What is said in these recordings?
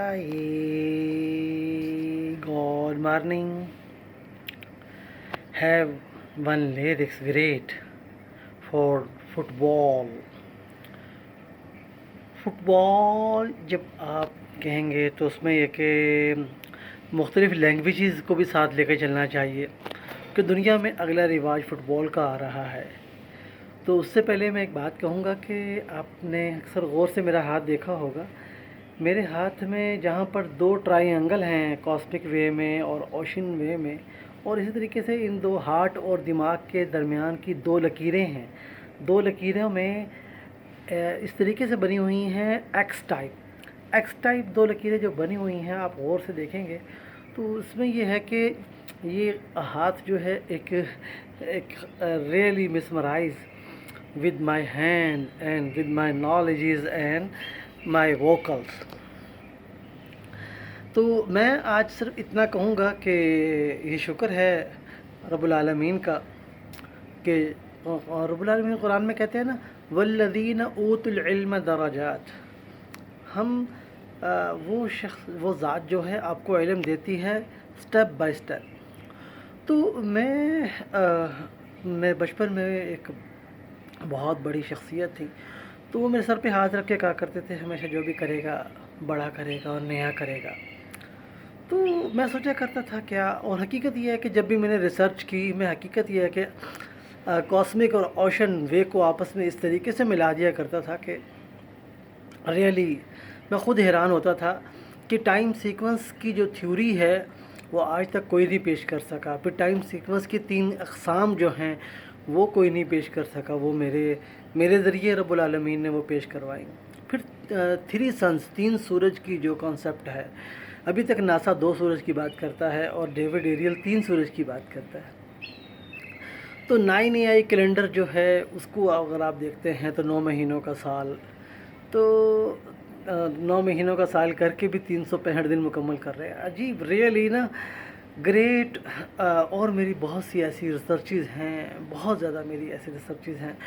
Hi, good morning. Have one lyrics great for football. Football जब आप कहेंगे तो उसमें ये कि मुख्तलिफ़ लैंग्वेजेस को भी साथ लेकर चलना चाहिए कि दुनिया में अगला रिवाज फ़ुटबॉल का आ रहा है। तो उससे पहले मैं एक बात कहूँगा कि आपने अक्सर गौर से मेरा हाथ देखा होगा। मेरे हाथ में जहाँ पर दो ट्रायंगल हैं, कॉस्मिक वे में और ओशन वे में, और इसी तरीके से इन दो हार्ट और दिमाग के दरमियान की दो लकीरें हैं। दो लकीरों में इस तरीके से बनी हुई हैं एक्स टाइप दो लकीरें जो बनी हुई हैं, आप गौर से देखेंगे तो इसमें ये है कि ये हाथ जो है एक really mesmerise with my hand and with my knowledges and my vocals। तो मैं आज सिर्फ इतना कहूँगा कि ये शुक्र है रब्बुल आलमीन का कि रब्बुल आलमीन कुरान में कहते हैं ना, वल्लज़ीना ऊतुल इल्म दरजात। हम वो शख्स, वो ज़ात जो है आपको इल्म देती है स्टेप बाय स्टेप। तो मैं बचपन में एक बहुत बड़ी शख्सियत थी, तो वो मेरे सर पे हाथ रख के कहा करते थे हमेशा, जो भी करेगा बड़ा करेगा और नया करेगा। तो मैं सोचा करता था क्या, और हकीकत ये है कि जब भी मैंने रिसर्च की, मैं हकीकत ये है कि कॉस्मिक और ओशन वे को आपस में इस तरीके से मिला दिया करता था कि रियली मैं ख़ुद हैरान होता था कि टाइम सीक्वेंस की जो थ्योरी है वो आज तक कोई नहीं पेश कर सका। फिर टाइम सीक्वेंस की 3 अक़साम जो हैं वो कोई नहीं पेश कर सका, वो मेरे ज़रिए रब्बुल आलमीन ने वो पेश करवाई। फिर 3 सन्स, 3 सूरज की जो कॉन्सेप्ट है, अभी तक नासा 2 सूरज की बात करता है और डेविड एरियल 3 सूरज की बात करता है। तो 9 कैलेंडर जो है उसको अगर आप देखते हैं तो 9 महीनों का साल, तो 9 महीनों का साल करके भी 365 दिन मुकम्मल कर रहे हैं। अजीब, रियली ना ग्रेट। और मेरी बहुत सी ऐसी रिसर्चेज़ हैं, बहुत ज़्यादा मेरी ऐसी रिसर्चेज़ हैं।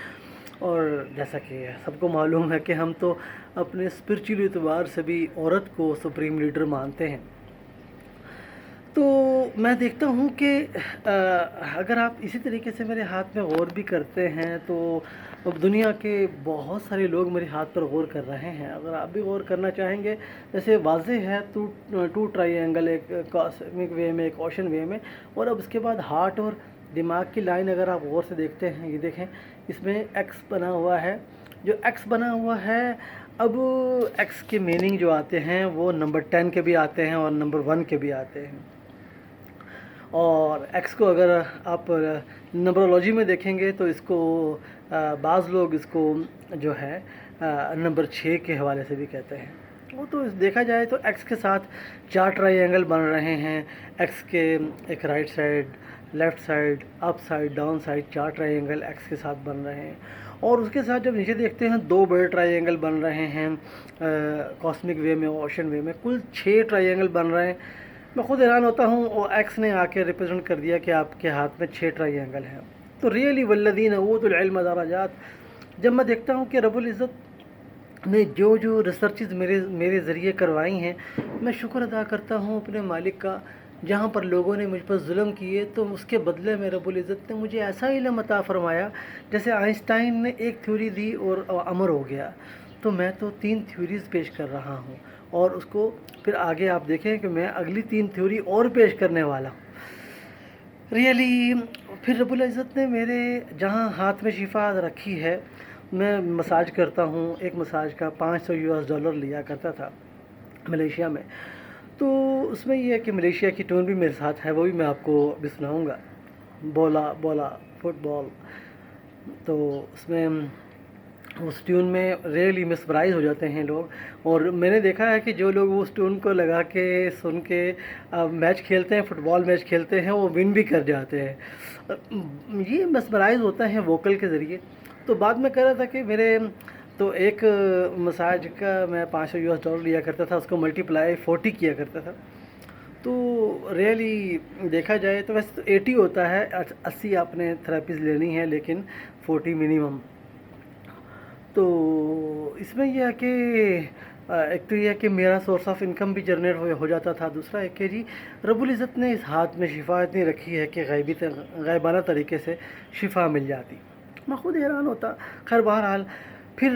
और जैसा कि सबको मालूम है कि हम तो अपने स्पिरिचुअल एतबार से भी औरत को सुप्रीम लीडर मानते हैं। तो मैं देखता हूँ कि अगर आप इसी तरीके से मेरे हाथ में गौर भी करते हैं तो अब दुनिया के बहुत सारे लोग मेरे हाथ पर गौर कर रहे हैं। अगर आप भी गौर करना चाहेंगे, जैसे वाज़े है टू ट्रायंगल, एक कॉस्मिक वे में, एक ओशन वे में, और अब उसके बाद हार्ट और दिमाग की लाइन अगर आप गौर से देखते हैं, ये देखें इसमें एक्स बना हुआ है। जो एक्स बना हुआ है, अब एक्स के मीनिंग जो आते हैं वो नंबर 10 के भी आते हैं और नंबर 1 के भी आते हैं। और एक्स को अगर आप नंबरोलॉजी में देखेंगे तो इसको बाज़ लोग इसको जो है नंबर 6 के हवाले से भी कहते हैं। वो तो देखा जाए तो एक्स के साथ 4 ट्रायंगल बन रहे हैं। एक्स के एक right side, left side, up side, down side, 4 triangle x के साथ बन रहे हैं। और उसके साथ जब नीचे देखते हैं 2 बड़े ट्रायंगल बन रहे हैं कॉस्मिक वे में, ओशन वे में, कुल 6 ट्रायंगल बन रहे हैं। मैं ख़ुद हैरान होता हूँ, और एक्स ने आके रिप्रेजेंट कर दिया कि आपके हाथ में 6 ट्रायंगल हैं। तो रियली वल्लज़ीना ऊतुल इल्म दरजात। जब मैं देखता हूँ कि रब्बुल इज़्ज़त ने जो रिसर्चेज़ मेरे ज़रिए करवाई हैं, मैं शुक्र अदा करता हूँ अपने मालिक का। जहाँ पर लोगों ने मुझ पर जुल्म किए तो उसके बदले में रब्बुल इज़्ज़त ने मुझे ऐसा इल्म अता फरमाया, जैसे आइंस्टाइन ने एक थ्योरी दी और अमर हो गया। तो मैं तो 3 थ्योरीज़ पेश कर रहा हूँ, और उसको फिर आगे आप देखें कि मैं अगली 3 थ्योरी और पेश करने वाला हूँ। रियली फिर रब्बुल इज़्ज़त ने मेरे जहाँ हाथ में शिफा रखी है, मैं मसाज करता हूँ। एक मसाज का $500 लिया करता था मलेशिया में। तो उसमें ये है कि मलेशिया की टून भी मेरे साथ है, वो भी मैं आपको अभी सुनाऊँगा। बोला बोला फुटबॉल। तो उसमें उस ट्यून में रियली मिसमराइज़ हो जाते हैं लोग। और मैंने देखा है कि जो लोग उस ट्यून को लगा के सुन के मैच खेलते हैं, फुटबॉल मैच खेलते हैं, वो विन भी कर जाते हैं। ये मिसमराइज़ होता है वोकल के ज़रिए। तो बाद में कह रहा था कि मेरे तो एक मसाज का मैं $500 लिया करता था, उसको मल्टीप्लाई 40 किया करता था। तो रियली देखा जाए तो वैसे तो 80 होता है, 80 आपने थेरेपीज़ लेनी है, लेकिन 40 मिनिमम। तो इसमें यह है कि ایک تو یہ ہے کہ میرا سورس آف انکم بھی جنریٹ ہو جاتا تھا، دوسرا ہے کہ جی رب العزت نے اس ہاتھ میں شفا اتنی رکھی ہے کہ غیبانہ طریقے سے شفا مل جاتی، میں خود حیران ہوتا۔ خیر بہرحال پھر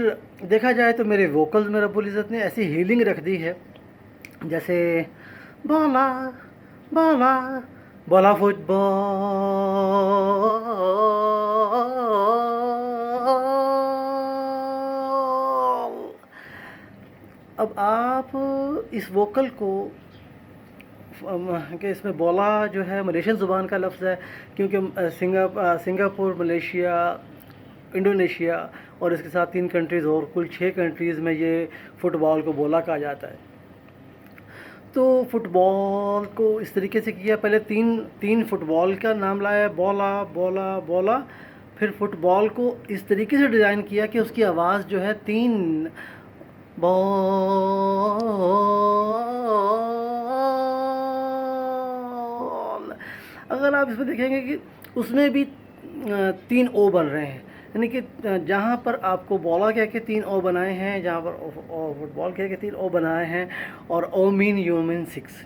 دیکھا جائے تو میرے ووکلز میں رب العزت نے ایسی ہیلنگ رکھ دی ہے، جیسے بالا بالا بالا فٹ بال۔ اب آپ اس ووکل کو کہ اس میں بولا جو ہے ملیشین زبان کا لفظ ہے، کیونکہ سنگاپور، ملیشیا، انڈونیشیا اور اس کے ساتھ 3 کنٹریز اور کل 6 کنٹریز میں یہ فٹ بال کو بولا کہا جاتا ہے۔ تو فٹ بال کو اس طریقے سے کیا، پہلے تین فٹ بال کا نام لایا، بولا بولا بولا، پھر فٹ بال کو اس طریقے سے ڈیزائن کیا کہ اس کی آواز جو ہے 3 بال۔ اگر آپ اس میں دیکھیں گے کہ اس میں بھی 3 او بن رہے ہیں، یعنی کہ جہاں پر آپ کو بولا کہہ کے 3 او بنائے ہیں، جہاں پر فٹ بال کہہ کے 3 او بنائے ہیں، اور او مین یو مین 6،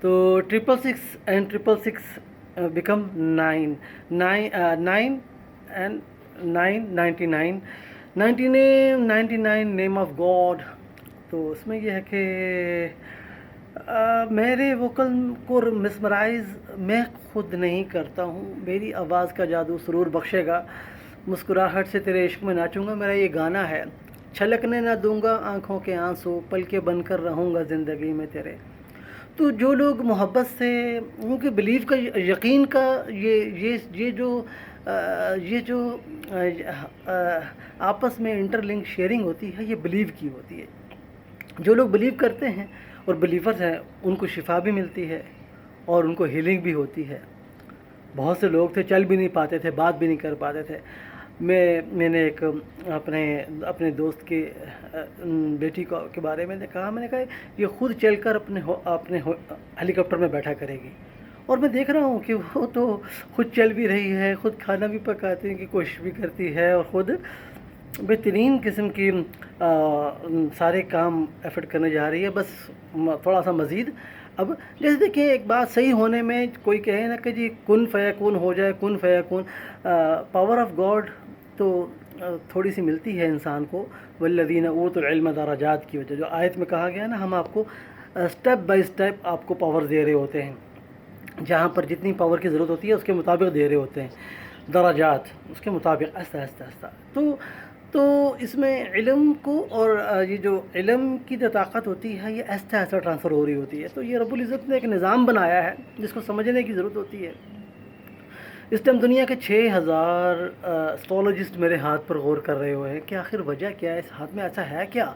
تو 666 and 666 become 9 and 99 99 name of God. تو اس میں یہ ہے کہ میرے ووکل کو مسمرائز میں خود نہیں کرتا ہوں، میری آواز کا جادو سرور بخشے گا، مسکراہٹ سے تیرے عشق میں ناچوں گا، میرا یہ گانا ہے۔ چھلکنے نہ دوں گا آنکھوں کے آنسو، پل کے بن کر رہوں گا زندگی میں تیرے۔ تو جو لوگ محبت سے، کیونکہ بلیو کا، یقین کا، یہ جو آپس میں انٹر لنک شیئرنگ ہوتی ہے، یہ بلیو کی ہوتی ہے۔ جو لوگ بلیو کرتے ہیں اور بلیورز ہیں، ان کو شفا بھی ملتی ہے اور ان کو ہیلنگ بھی ہوتی ہے۔ بہت سے لوگ تھے چل بھی نہیں پاتے تھے، بات بھی نہیں کر پاتے تھے۔ میں نے ایک اپنے دوست کی بیٹی کے بارے میں کہا، میں نے کہا یہ خود چل کر اپنے ہیلی کاپٹر میں بیٹھا کرے گی، اور میں دیکھ رہا ہوں کہ وہ تو خود چل بھی رہی ہے، خود کھانا بھی پکانے کی کوشش بھی کرتی ہے، اور خود بہترین قسم کی سارے کام ایفرٹ کرنے جا رہی ہے، بس تھوڑا سا مزید۔ اب جیسے دیکھیں، ایک بات صحیح ہونے میں کوئی کہے نا کہ جی کن فیکون ہو جائے، کن فیکون، پاور آف گاڈ تو تھوڑی سی ملتی ہے انسان کو، والذین اوتوا العلم درجات کی وجہ، جو آیت میں کہا گیا نا، ہم آپ کو سٹیپ بائی سٹیپ آپ کو پاور دے رہے ہوتے ہیں، جہاں پر جتنی پاور کی ضرورت ہوتی ہے اس کے مطابق دے رہے ہوتے ہیں، درجات اس کے مطابق، آہستہ آہستہ آہستہ۔ تو اس میں علم کو، اور یہ جو علم کی جو طاقت ہوتی ہے، یہ آہستہ آہستہ ٹرانسفر ہو رہی ہوتی ہے۔ تو یہ رب العزت نے ایک نظام بنایا ہے جس کو سمجھنے کی ضرورت ہوتی ہے۔ اس ٹائم دنیا کے 6000 اسٹرولوجسٹ میرے ہاتھ پر غور کر رہے ہوئے ہیں کہ آخر وجہ کیا ہے، اس ہاتھ میں ایسا ہے کیا؟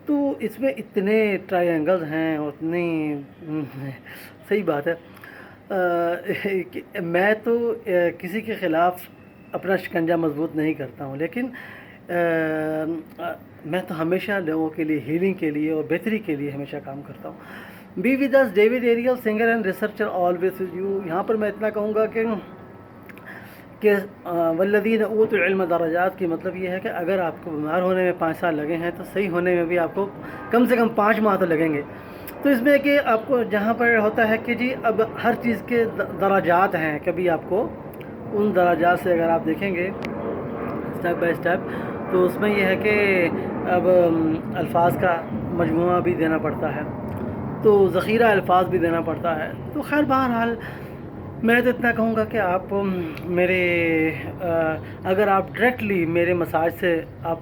تو اس میں اتنے ٹرائی اینگلز ہیں، اور اتنی صحیح بات ہے، میں تو کسی کے خلاف اپنا شکنجہ مضبوط نہیں کرتا ہوں، لیکن میں تو ہمیشہ لوگوں کے لیے، ہیلنگ کے لیے اور بہتری کے لیے ہمیشہ کام کرتا ہوں۔ Be with us David Ariel, singer and researcher, always with you. یہاں پر میں اتنا کہوں گا کہ والذین اوتوا العلم درجات کی مطلب یہ ہے کہ اگر آپ کو بیمار ہونے میں 5 سال لگے ہیں، تو صحیح ہونے میں بھی آپ کو کم سے کم 5 ماہ تو لگیں گے۔ تو اس میں کہ آپ کو جہاں پر ہوتا ہے کہ جی اب ہر چیز کے درجات ہیں، کبھی آپ کو ان درجات سے اگر آپ دیکھیں گے اسٹیپ بائی اسٹیپ، تو اس میں یہ ہے کہ اب الفاظ کا مجموعہ بھی دینا پڑتا ہے، تو ذخیرہ الفاظ بھی دینا پڑتا ہے۔ تو خیر بہرحال میں تو اتنا کہوں گا کہ آپ میرے اگر آپ ڈائریکٹلی میرے مساج سے آپ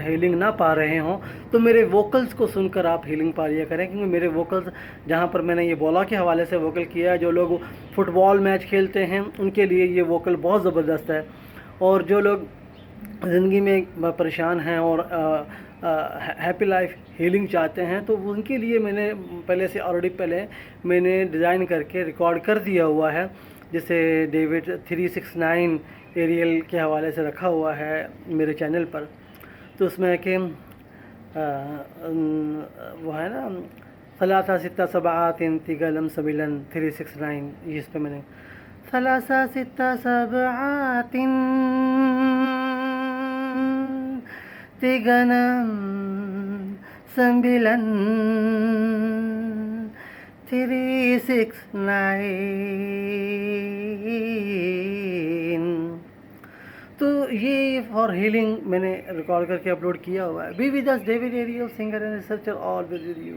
ہیلنگ نہ پا رہے ہوں، تو میرے ووکلز کو سن کر آپ ہیلنگ پا لیا کریں، کیونکہ میرے ووکلز جہاں پر میں نے یہ بولا کے حوالے سے ووکل کیا ہے، جو لوگ فٹ بال میچ کھیلتے ہیں ان کے لیے یہ ووکل بہت زبردست ہے، اور جو لوگ زندگی میں پریشان ہیں اور ہیپی لائف ہیلنگ چاہتے ہیں، تو ان کے لیے میں نے پہلے سے آلریڈی میں نے ڈیزائن کر کے ریکارڈ کر دیا ہوا ہے، جسے ڈیوڈ 369 ایریل کے حوالے سے رکھا ہوا ہے میرے چینل پر۔ تو اس میں ہے کہ وہ ہے نا، ثلاثہ ستہ سبعات تیگلم سبیلن 369، اس پہ میں نے ثلاثہ ستہ سبعات تیگنم सम्बिलन 369। तो ये फॉर हीलिंग मैंने रिकॉर्ड करके अपलोड किया हुआ है। Be with us David Ariel, singer and researcher, always with you.